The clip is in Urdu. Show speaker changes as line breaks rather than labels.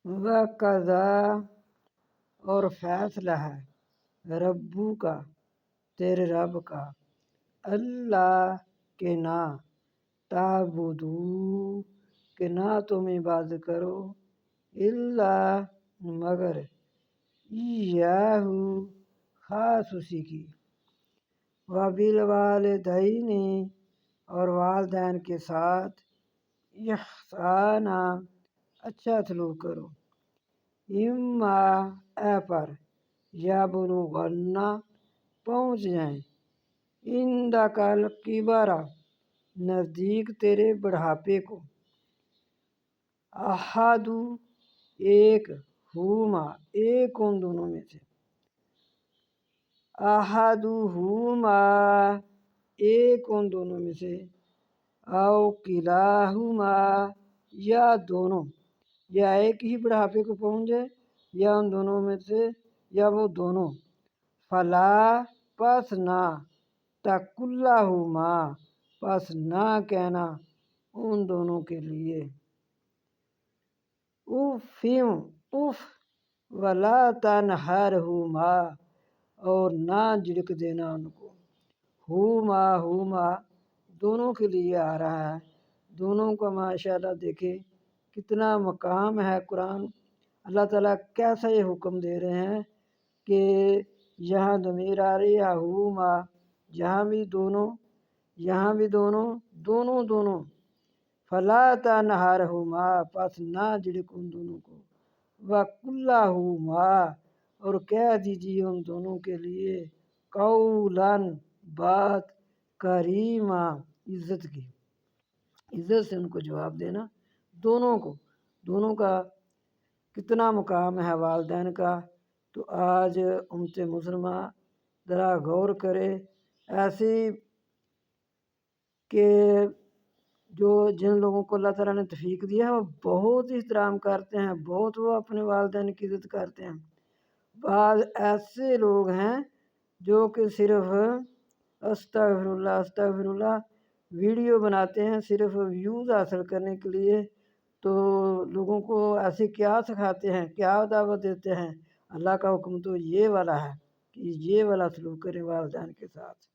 وقضا اور فیصلہ ہے ربو کا تیرے رب کا اللہ کے نہ تعبدو کہ نہ تم عبادت کرو الا مگر ایاہو خاص اسی کی وبالوالدین اور والدین کے ساتھ احسانا اچھا سلوک کرو اما اے پر یا بلوغنا پہنچ جائیں عندک الکبر نزدیک تیرے بڑھاپے کو احدو ایک ہما ایک ان دونوں میں سے احدہما ایک ان دونوں میں سے او کلاہما یا دونوں یا ایک ہی بڑھاپے کو پہنچ جائے یا ان دونوں میں سے یا وہ دونوں فلا پس نہ تقلہما پس نہ کہنا ان دونوں کے لیے اف اف ولا تنہرہما اور نہ جھڑک دینا ان کو ہما دونوں کے لیے آ رہا ہے دونوں کا ماشاءاللہ دیکھے کتنا مقام ہے قرآن اللہ تعالیٰ کیسا یہ حکم دے رہے ہیں کہ یہاں ضمیر آ رہی ہے ہما جہاں بھی دونوں یہاں بھی دونوں فلا تنہرہما پس نہ جھڑک ان دونوں کو وقل لہما اور کہہ دیجیے ان دونوں کے لیے قولاً بات کریما عزت کی عزت سے ان کو جواب دینا دونوں کا کتنا مقام ہے والدین کا تو آج امت مسلمہ ذرا غور کرے ایسی کہ جن لوگوں کو اللہ تعالیٰ نے توفیق دیا ہے وہ بہت احترام کرتے ہیں بہت وہ اپنے والدین کی عزت کرتے ہیں بعض ایسے لوگ ہیں جو کہ صرف استغفر اللہ ویڈیو بناتے ہیں صرف ویوز حاصل کرنے کے لیے تو لوگوں کو ایسے کیا سکھاتے ہیں کیا دعوت دیتے ہیں اللہ کا حکم تو یہ والا ہے کہ یہ والا سلوک کریں والدین کے ساتھ